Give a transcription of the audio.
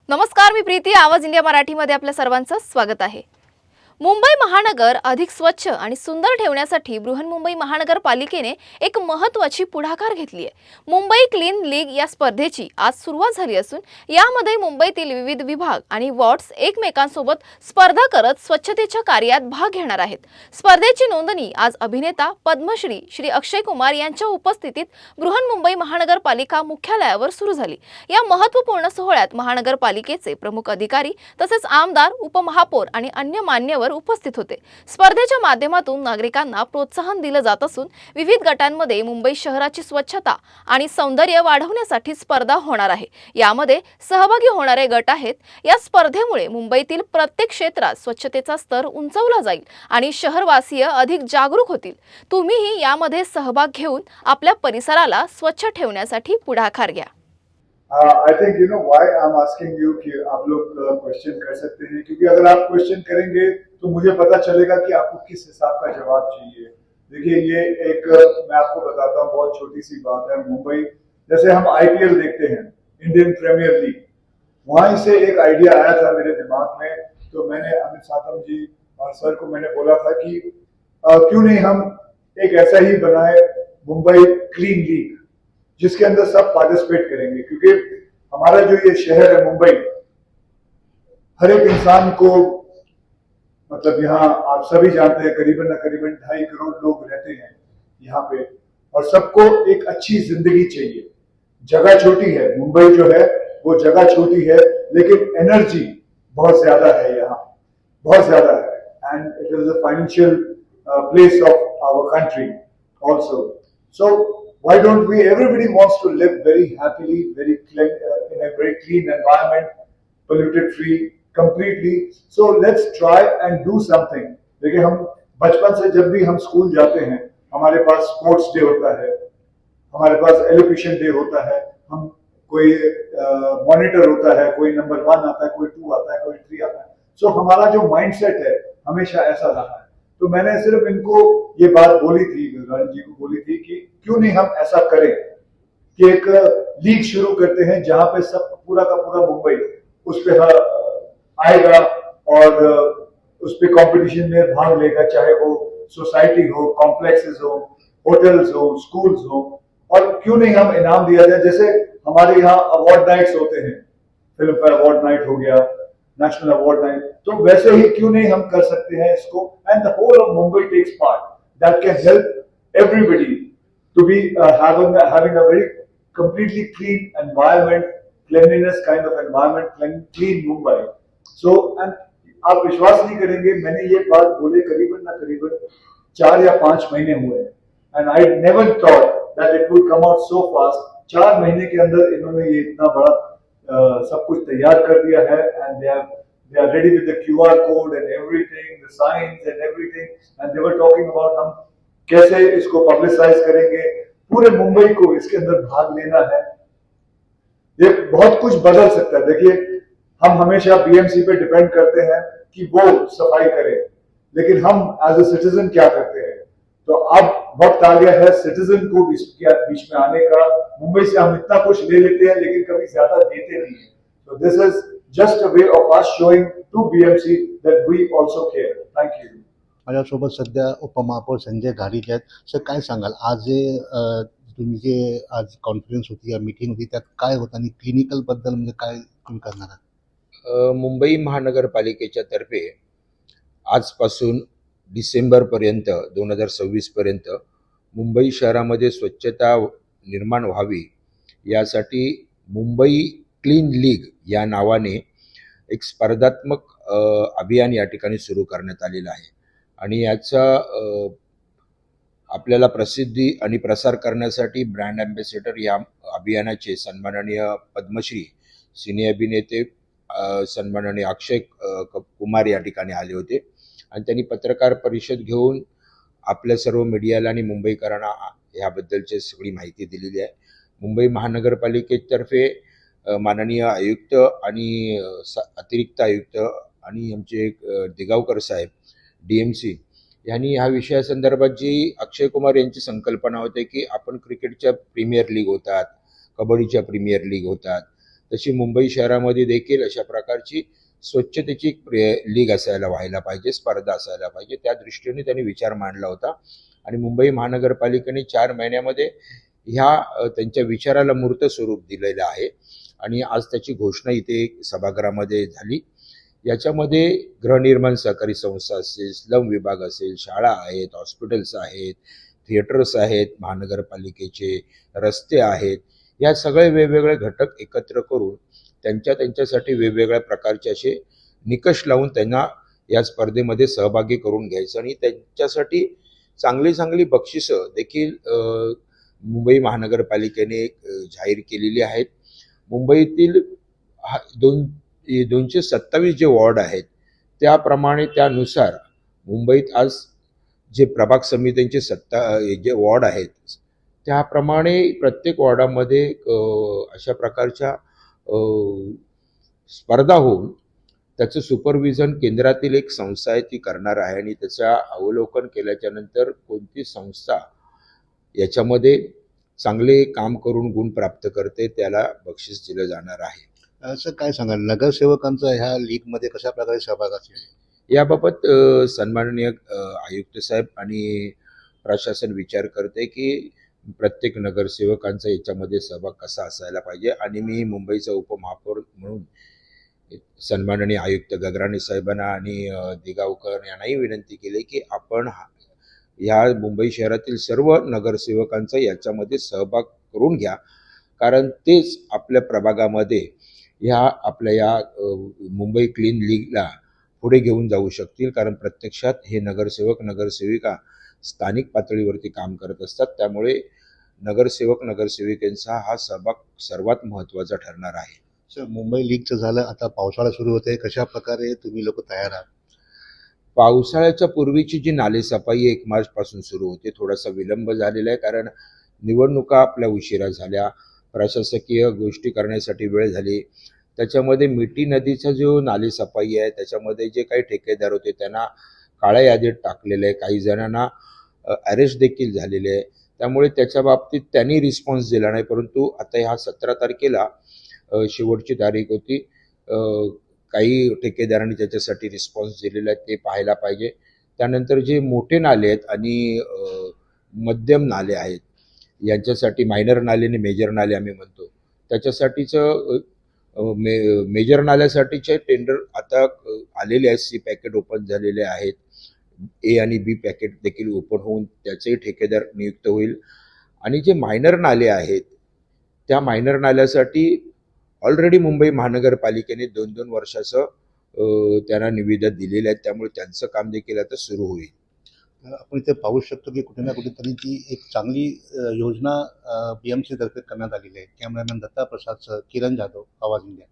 नमस्कार, मी प्रीती. आवाज इंडिया मराठीमध्ये आपल्या सर्वांचं स्वागत आहे. मुंबई महानगर अधिक स्वच्छ आणि सुंदर ठेवण्यासाठी बृहन्मुंबई महानगरपालिकेने एक महत्त्वाची पुढाकार घेतली आहे. मुंबई क्लीन लीग या स्पर्धेची आज सुरुवात झाली असून यामध्ये मुंबईतील विविध विभाग आणि वॉर्ड्स एकमेकांसोबत स्पर्धा करत स्वच्छतेच्या कार्यात भाग घेणार आहेत. स्पर्धेची नोंदणी आज अभिनेता पद्मश्री श्री अक्षय कुमार यांच्या उपस्थितीत बृहन्मुंबई महानगरपालिका मुख्यालयावर सुरू झाली. या महत्त्वपूर्ण सोहळ्यात महानगरपालिकेचे प्रमुख अधिकारी तसेच आमदार, उपमहापौर आणि अन्य मान्यवर उपस्थित होते. स्पर्धेच्या माध्यमातून नागरिकांना प्रोत्साहन दिलं जात असून विविध गटांमध्ये मुंबई शहराची स्वच्छता आणि सौंदर्य वाढवण्यासाठी स्पर्धा होणार आहे. यामध्ये सहभागी होणारे गट आहेत. या स्पर्धेमुळे मुंबईतील प्रत्येक क्षेत्रात स्वच्छतेचा स्तर उंचावला जाईल आणि शहरवासीय अधिक जागरूक होतील. तुम्हीही यामध्ये सहभाग घेऊन आपल्या परिसराला स्वच्छ ठेवण्यासाठी पुढाकार घ्या. I think you know why I am asking you कि आप लोग क्वेश्चन कर सकते हैं, क्योंकि अगर आप क्वेश्चन करेंगे तो मुझे पता चलेगा कि आपको किस हिसाब का जवाब चाहिए. देखिए, ये एक मैं आपको बताता हूँ, बहुत छोटी सी बात है. मुंबई, जैसे हम आईपीएल देखते हैं, इंडियन प्रीमियर लीग, वहीं से एक आइडिया आया था मेरे दिमाग में. तो मैंने अमित सातम जी और सर को मैंने बोला था कि क्यों नहीं हम एक ऐसा ही बनाए, मुंबई क्लीन लीग, जिसके अंदर सब पार्टिसिपेट करेंगे. क्योंकि हमारा जो ये शहर है मुंबई, हर एक इंसान को, मतलब यहाँ आप सभी जानते हैं, करीबन 2.5 करोड़ लोग रहते हैं यहाँ पे, और सबको एक अच्छी जिंदगी चाहिए. जगह छोटी है, मुंबई जो है वो जगह छोटी है, लेकिन एनर्जी बहुत ज्यादा है यहाँ, बहुत ज्यादा है. And it is a financial place of our country also. So why don't we, everybody wants to live very happily, very clean, in a very clean environment, polluted free completely. So let's try and do something. देखिए, हम बचपन से जब भी हम school जाते हैं, हमारे pass sports day होता है, हमारे पास एलोकेशन डे होता है, हम कोई मॉनिटर होता है, कोई नंबर 1 आता है, कोई 2 आता है, कोई 3 आता है. सो हमारा जो माइंडसेट है हमेशा ऐसा रहा है. तो मैंने सिर्फ इनको ये बात बोली थी, रानी जी को बोली थी कि क्यों नहीं हम ऐसा करें कि एक लीग शुरू करते हैं जहां पे सब पूरा का पूरा मुंबई उस पे आएगा और उस पे कंपटीशन में भाग लेगा, चाहे वो सोसाइटी हो, कॉम्प्लेक्सेस हो, होटल्स हो, स्कूल्स हो. और क्यों नहीं हम इनाम दिया जाए, जैसे हमारे यहाँ अवार्ड नाइट्स होते हैं, फिल्म फेयर अवार्ड नाइट हो गया, नेशनल अवार्ड नाइट, तो वैसे ही क्यों नहीं हम कर सकते हैं इसको. And the whole of Mumbai takes part. That can help everybody to be having a very completely clean environment, cleanliness kind of environment, clean Mumbai. So, and आप विश्वास नहीं करेंगे, मैंने ये बात बोले करीबन 4 या 5 महीने हुए, and I never thought that it would come out so fast. 4 महीने के अंदर इन्होंने ये इतना बड़ा सब कुछ तैयार कर दिया है, and they are ready with the QR code and everything, the signs and everything, and they were talking about हम कैसे इसको पब्लिसाइज करेंगे, पूरे मुंबई को इसके अंदर भाग लेना है. ये बहुत कुछ बदल सकता है. देखिए, हम हमेशा बीएमसी पे डिपेंड करते हैं कि वो सफाई करे, लेकिन हम एज अ सिटीजन क्या करते हैं. तो अब वक्त आ गया है सिटीजन को बीच में आने का. मुंबई से हम इतना कुछ ले लेते हैं लेकिन कभी ज्यादा देते नहीं. तो this is just a way of us showing to BMC that we also care. Thank you. माझ्यासोबत सध्या उपमहापौर संजय घाडिक आहेत. सर, काय सांगाल, आज तुम्ही जे आज कॉन्फरन्स होती या मीटिंग होती त्यात काय होतं आणि क्लिनिकल बद्दल म्हणजे काय तुम्ही करणार आहात? मुंबई महानगरपालिकेच्या तर्फे आजपासून डिसेंबरपर्यंत 2026 पर्यंत मुंबई शहरामध्ये स्वच्छता निर्माण व्हावी यासाठी मुंबई क्लीन लीग या नावाने एक स्पर्धात्मक अभियान या ठिकाणी सुरू करण्यात आलेलं आहे. आणि याचा आपल्याला प्रसिद्धी आणि प्रसार करण्यासाठी ब्रँड ॲम्बॅसेडर या अभियानाचे सन्माननीय पद्मश्री सिने अभिनेते सन्माननीय अक्षय कुमार या ठिकाणी आले होते आणि त्यांनी पत्रकार परिषद घेऊन आपल्या सर्व मीडियाला आणि मुंबईकरांना याबद्दलची सगळी माहिती दिलेली आहे. मुंबई महानगरपालिकेतर्फे माननीय आयुक्त आणि अतिरिक्त आयुक्त आणि आमचे दिगावकर साहेब DMC यांनी ह्या विषयासंदर्भात जी अक्षय कुमार यांची संकल्पना होते की आपण क्रिकेटच्या प्रीमियर लीग होतात, कबड्डीच्या प्रीमियर लीग होतात, तशी मुंबई शहरामध्ये देखील अशा प्रकारची स्वच्छतेची एक लीग व्हायला पाहिजे, स्पर्धा असायला पाहिजे. त्या दृष्टीने त्यांनी विचार मांडला होता आणि मुंबई महानगरपालिकेने 4 महिन्यामध्ये त्यांच्या विचाराला मूर्त स्वरूप दिलेलं आहे आणि आज त्याची घोषणा इथे सभागृहामध्ये झाली. याच्यामध्ये गृहनिर्माण सहकारी संस्था असेल, स्लम विभाग असेल, शाळा आहेत, हॉस्पिटल्स आहेत, थिएटर्स आहेत, महानगरपालिकेचे रस्ते आहेत, या सगळे वेगवेगळे घटक एकत्र करून त्यांच्यासाठी वेगवेगळ्या प्रकारचे असे निकष लावून त्यांना या स्पर्धेमध्ये सहभागी करून घ्यायचं आणि त्यांच्यासाठी चांगली चांगली बक्षिसं देखील मुंबई महानगरपालिकेने जाहीर केलेली आहेत. मुंबईतील 227 जे वॉर्ड आहेत त्याप्रमाणे त्यानुसार मुंबईत आज जे प्रभाग समित्यांचे जे वॉर्ड आहेत त्याप्रमाणे प्रत्येक वॉर्डामध्ये अशा प्रकारच्या स्पर्धा होऊन त्याचं सुपरविजन केंद्रातील एक संस्था आहे ती करणार आहे आणि त्याचं अवलोकन केल्याच्या नंतर कोणती संस्था याच्यामध्ये चांगले काम करून गुण प्राप्त करते त्याला बक्षीस दिलं जाणार आहे. सर काय सांगाल नगरसेवकांचा ह्या लीगमध्ये कशा प्रकारे सहभाग असेल याबाबत सन्माननीय आयुक्त साहेब आणि प्रशासन विचार करते की प्रत्येक नगरसेवकांचा याच्यामध्ये सहभाग कसा असायला पाहिजे आणि मी मुंबईचा उपमहापौर म्हणून सन्माननीय आयुक्त गगराणी साहेबांना आणि दिगावकर यांनाही विनंती केली की आपण ह्या मुंबई शहरातील सर्व नगरसेवकांचा याच्यामध्ये सहभाग करून घ्या, कारण तेच आपल्या प्रभागामध्ये आपल्या या मुंबई क्लीन लीगला पुढे घेऊन जाऊ शकतील. कारण प्रत्यक्षात हे नगरसेवक नगरसेविका स्थानिक पातळीवरती काम करत असतात, त्यामुळे नगरसेवक नगरसेविकांचा हा सहभाग सर्वात महत्त्वाचा ठरणार आहे. सर मुंबई लीगचं झालं, आता पावसाळा सुरू होते, कशा प्रकारे तुम्ही लोक तयार आहात? पावसाळ्याच्या पूर्वीची जी नालेसफाई 1 मार्चपासून सुरू होते, थोडासा विलंब झालेला आहे कारण निवडणुका आपल्या उशिरा झाल्या, प्रशासकीय गोष्टी करण्यासाठी वेळ झाली. त्याच्यामध्ये मिठी नदीचा जो नालेसफाई आहे त्याच्यामध्ये जे काही ठेकेदार होते त्यांना काळ्या यादीत टाकलेलं आहे, काही जणांना अरेस्ट देखील झालेले आहे. त्यामुळे त्याच्या बाबतीत त्यांनी रिस्पॉन्स दिला नाही, परंतु आता ह्या 17 तारखेला शेवटची तारीख होती. काही ठेकेदारांनी त्याच्यासाठी रिस्पॉन्स दिलेला आहे, ते पाहायला पाहिजे. त्यानंतर जे मोठे नाले आहेत आणि मध्यम नाले आहेत यांच्यासाठी मायनर नाले आणि मेजर नाले आम्ही म्हणतो, त्याच्यासाठीचं मेजर नाल्यासाठीचे टेंडर आता आलेले आहेत. सी पॅकेट ओपन झालेले आहेत, ए आणि बी पॅकेट देखील ओपन होऊन त्याचे ठेकेदार नियुक्त होईल. आणि जे मायनर नाले आहेत त्या मायनर नाल्यासाठी ऑलरेडी मुंबई महानगरपालिकेने 2-2 वर्षाचं त्यांना निविदा दिलेल्या आहेत, त्यामुळे त्यांचं काम देखील आता सुरू होईल. आपण इथे पाहू शकतो की कुठे ना कुठेतरी ती एक चांगली योजना BMC तर्फे करण्यात आलेली आहे. कॅमेरामॅन दत्ता प्रसाद सह किरण जाधव, आवाज इंडिया.